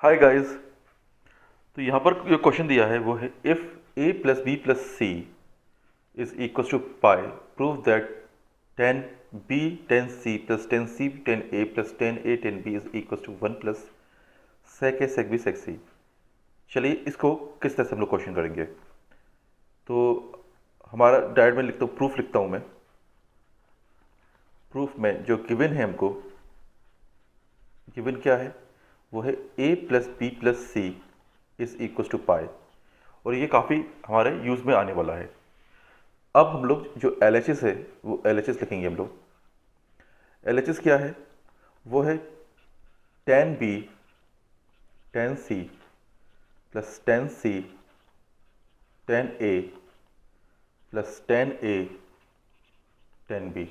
Hi guys. तो यहाँ पर जो क्वेश्चन दिया है वो है if a plus B plus C is equal to pi, prove that 10b 10c plus 10c 10a plus 10a 10b is equal to 1 plus sec a sec b sec c। चलिए इसको किस तरह से हम लोग क्वेश्चन करेंगे। तो हमारा डायरेक्ट में लिखता हूँ, प्रूफ लिखता हूँ मैं। प्रूफ में जो गिवन है हमको, गिवन क्या है वो है a plus B plus C is equal to pi, और ये काफ़ी हमारे यूज़ में आने वाला है। अब हम लोग जो LHS है वो LHS लिखेंगे हम लोग। LHS क्या है वो है 10b 10c plus 10c 10a plus 10a 10b।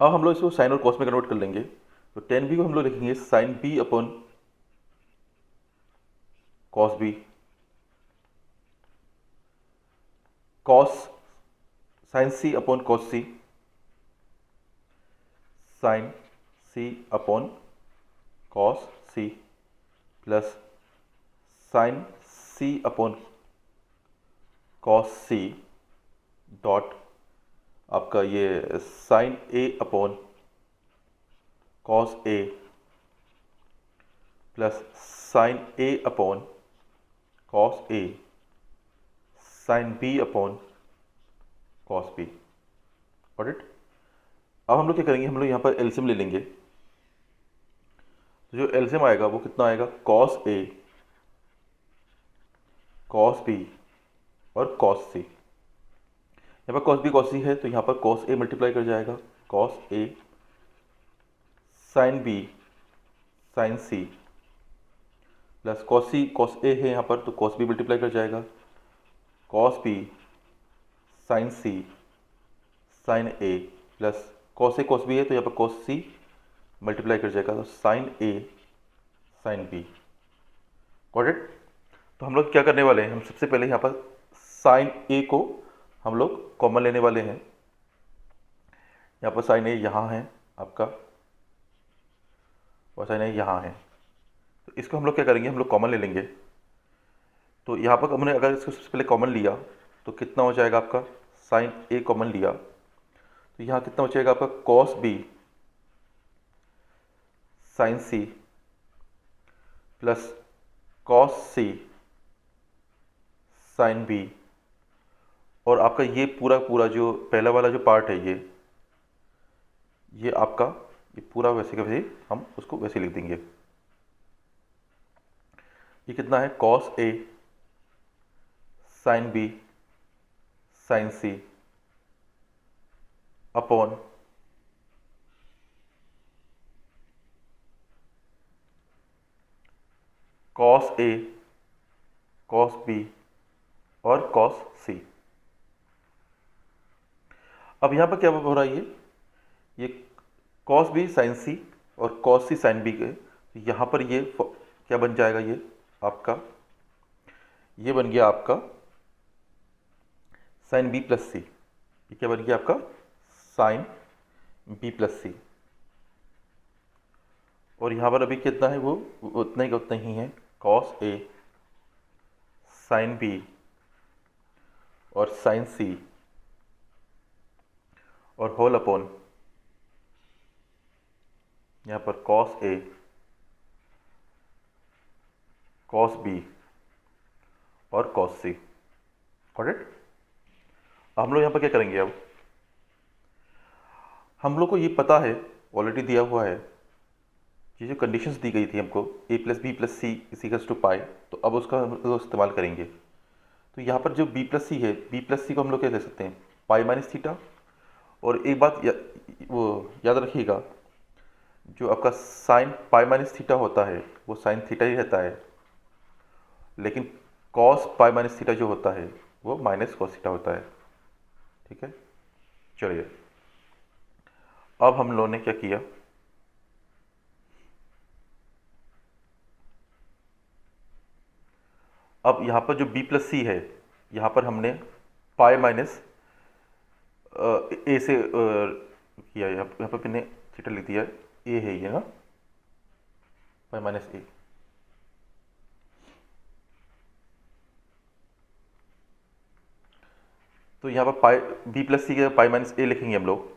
अब हम लोग इसको साइन और कॉस में कन्वर्ट कर लेंगे। तो 10b को हम लोग लिखेंगे sine b upon cos b, cos sine c upon cos c, sine c upon cos c plus sine c upon cos c dot आपका ये sine a upon cos a plus sine a upon cos a sine b upon cos b। Got it. अब हम लोग क्या करेंगे, हम लोग यहाँ पर एलसीएम ले लेंगे। तो जो एलसीएम आएगा वो कितना आएगा, कॉस a कॉस b और कॉस c। यहाँ पर कॉस b कॉस c है तो यहाँ पर कॉस a मल्टीप्लाई कर जाएगा, cos a sine b sine c plus cos c cos a है यहाँ पर तो कॉस b मल्टीप्लाई कर जाएगा, cos b sine c sine a plus cos a cos b है तो यहाँ पर कॉस c मल्टीप्लाई कर जाएगा तो sine a sine b। Got it. तो हम लोग क्या करने वाले हैं, हम सबसे पहले यहाँ पर साइन a को हम लोग कॉमन लेने वाले हैं। यहाँ पर साइन a यहाँ है आपका और साइन a यहाँ है, तो इसको हम लोग क्या करेंगे, हम लोग कॉमन ले लेंगे। तो यहाँ पर हमने अगर इसको सबसे पहले कॉमन लिया तो कितना हो जाएगा आपका, साइन a कॉमन लिया तो यहाँ कितना हो जाएगा आपका cos b sine c plus cos c sine b, और आपका ये पूरा पूरा जो पहला वाला जो पार्ट है ये आपका ये पूरा वैसे का वैसे हम उसको वैसे लिख देंगे। ये कितना है, cos a sine b sine c upon cos a cos b और कॉस c। अब यहाँ पर क्या हो रहा है, ये कॉस b साइन c और कॉस c साइन b के, तो यहाँ पर ये क्या बन जाएगा, ये आपका ये बन गया आपका साइन b प्लस सी। ये क्या बन गया आपका साइन b प्लस सी, और यहाँ पर अभी कितना है वो उतना ही का उतना ही है, कॉस a साइन b और साइन c और होल अपॉन यहाँ पर कॉस a कॉस b और कॉस c। Got it. हम लोग यहाँ पर क्या करेंगे, अब हम लोग को ये पता है, ऑलरेडी दिया हुआ है, ये जो कंडीशंस दी गई थी हमको a plus B plus C equals to pi, तो अब उसका हम लोग इस्तेमाल करेंगे। तो यहाँ पर जो b प्लस सी है, b प्लस सी को हम लोग क्या दे सकते हैं, पाई माइनस थीटा। और एक बात वो याद रखिएगा, जो आपका साइन पाई माइनस थीटा होता है वो साइन थीटा ही रहता है, लेकिन कॉस पाई माइनस थीटा जो होता है वो माइनस कॉस थीटा होता है। ठीक है, चलिए अब हम लोगों ने क्या किया, अब यहाँ पर जो b प्लस सी है यहाँ पर हमने पाई माइनस ए से किया, यहाँ पर मैंने थीटा लिख दिया, ए है ये ना, पाई माइनस ए। तो यहाँ पर पाई बी प्लस सी के पाई माइनस ए लिखेंगे हम लोग,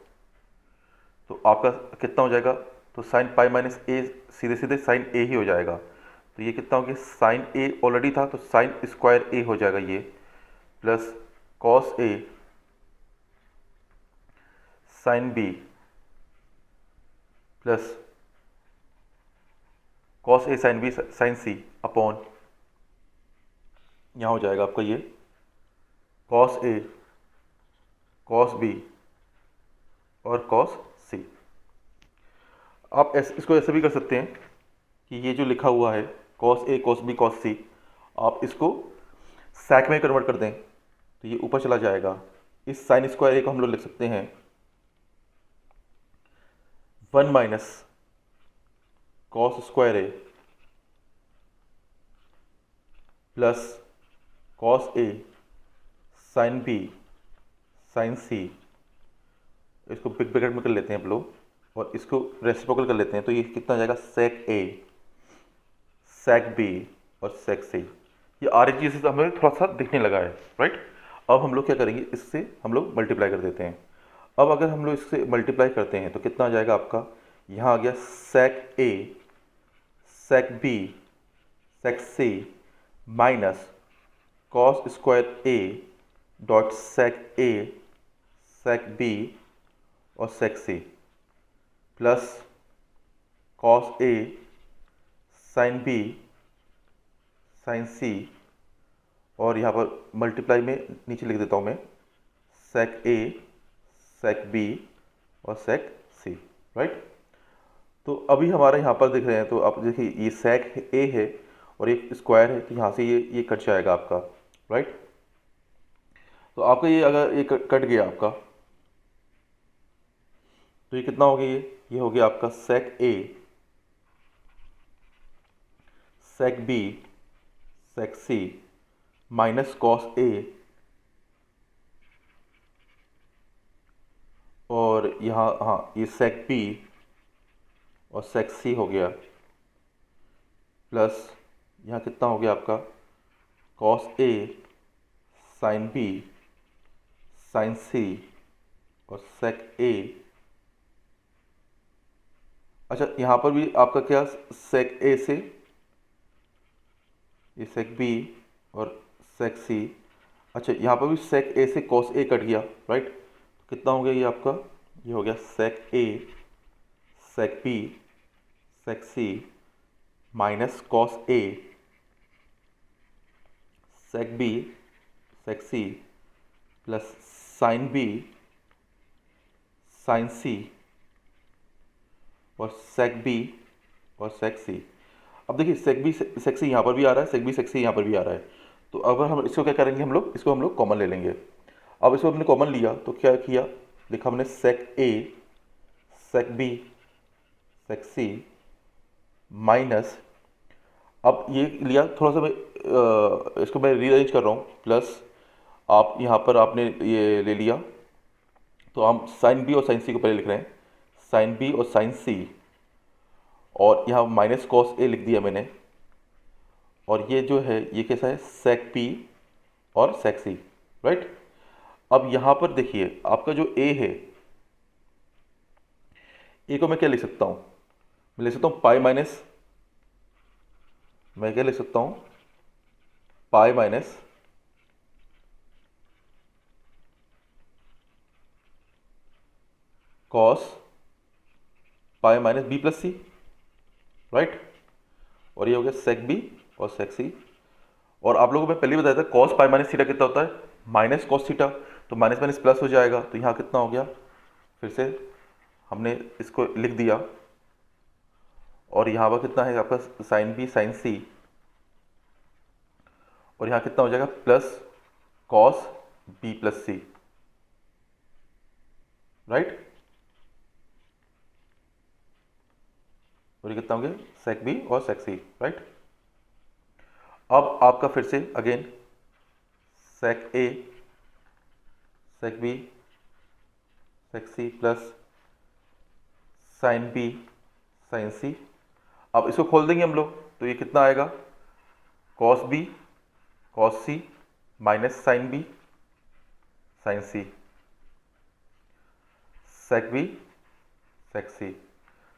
तो आपका कितना हो जाएगा, तो साइन पाई माइनस ए सीधे सीधे साइन ए ही हो जाएगा। तो ये कितना हो गया, साइन ए ऑलरेडी था तो साइन स्क्वायर ए हो जाएगा ये, plus cos A sine B plus cos A sine B sine C upon, यहाँ हो जाएगा आपका ये कॉस ए कॉस बी और कॉस सी। आप इसको ऐसे भी कर सकते हैं कि ये जो लिखा हुआ है cos A cos B cos सी, आप इसको सैक में कन्वर्ट कर दें तो ये ऊपर चला जाएगा। इस साइन स्क्वायर ए को हम लोग लिख सकते हैं 1 minus cos square A plus cos A sine B sine सी। इसको बिग ब्रैकेट में कर लेते हैं हम लोग और इसको रेसिप्रोकल कर लेते हैं, तो ये कितना जाएगा, सेक ए सेक बी और सेक सी। ये आर एच से हमें थोड़ा सा दिखने लगा है, राइट। अब हम लोग क्या करेंगे, इससे हम लोग मल्टीप्लाई कर देते हैं। अब अगर हम लोग इससे मल्टीप्लाई करते हैं तो कितना आ जाएगा आपका, यहाँ आ गया sec A sec B sec C minus cos square A dot sec A sec B और sec C plus cos A sine B sine C, और यहाँ पर मल्टीप्लाई में नीचे लिख देता हूँ मैं सेक ए सेक बी और सेक सी, राइट। तो अभी हमारा यहाँ पर दिख रहे हैं, तो आप देखिए ये सेक ए है और एक स्क्वायर है, तो यहाँ से ये कट जाएगा आपका, राइट। तो आपका ये अगर ये कट गया आपका, तो ये कितना हो गया, ये हो गया आपका सेक A sec B sec C minus cos ए, और यहाँ हाँ ये सेक बी और सेक सी हो गया, प्लस यहाँ कितना हो गया आपका cos A sine B sine C और सेक ए। अच्छा यहाँ पर भी आपका क्या, सेक ए से ये सेक बी और सेक सी। अच्छा यहाँ पर भी सेक ए से कॉस ए कट गया, राइट। कितना हो गया ये आपका, ये हो गया sec A sec B sec C minus cos A sec B sec C plus sine B sine C और सेक बी और सेक सी। अब देखिए सेक बी सेक सी यहाँ पर भी आ रहा है, सेक बी सेक सी यहाँ पर भी आ रहा है। तो अब हम इसको क्या करेंगे, हम लोग इसको हम लोग कॉमन ले लेंगे। अब इसको हमने कॉमन लिया तो क्या किया, लिखा हमने सेक A sec B sec C minus, अब ये लिया थोड़ा सा मैं इसको मैं रीअरेंज कर रहा हूँ, प्लस आप यहाँ पर आपने ये ले लिया, तो हम साइन बी और साइन सी को पहले लिख रहे हैं, साइन बी और साइन सी, और यहाँ माइनस कॉस ए लिख दिया मैंने, और ये जो है ये कैसा है, सेक बी और सेक सी, राइट। अब यहाँ पर देखिए आपका जो ए है, ए को मैं क्या लिख सकता हूँ, मैं लिख सकता हूँ पाई माइनस, मैं क्या लिख सकता हूँ pi minus cos pi minus B plus C, right. और ये हो गया सेक बी और सेक सी। और आप लोगों को मैं पहले बताया था कॉस पाई माइनस थीटा कितना होता है, माइनस कॉस थीटा, तो माइनस माइनस प्लस हो जाएगा, तो यहाँ कितना हो गया, फिर से हमने इसको लिख दिया, और यहाँ पर कितना है आपका साइन बी साइन सी, और यहाँ कितना हो जाएगा plus cos B plus C, right. और ये कितना हो गया सेक बी और सेक सी, राइट। अब आपका फिर से again sec A sec B sec C plus sine B sine C. अब इसको खोल देंगे हम लोग, तो ये कितना आएगा, कॉस बी कॉस सी माइनस साइन बी साइन सी, सेक बी सेक सी।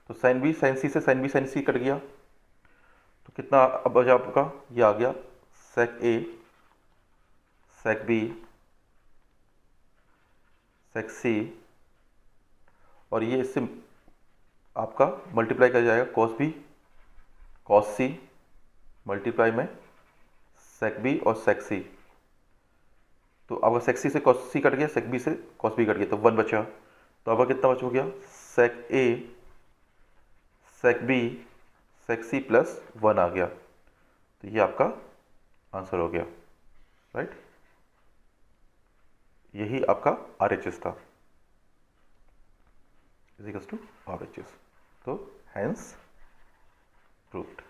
तो साइन बी साइन सी से साइन बी साइन सी कट गया, तो कितना अब बचा आपका, ये आ गया sec A sec B sec सी, और ये इससे आपका मल्टीप्लाई कर जाएगा cos B cos C multiply में सेक बी और सेक सी। तो आपका सेक सी से कॉस सी कट गया, सेक बी से कॉस बी कट गया, तो 1 बचा। तो आपका कितना बच हो गया, sec A sec B sec C plus 1 आ गया। तो ये आपका आंसर हो गया, राइट। यही आपका RHS था, इज इक्वल्स टू RHS। तो हैंस प्रूव्ड।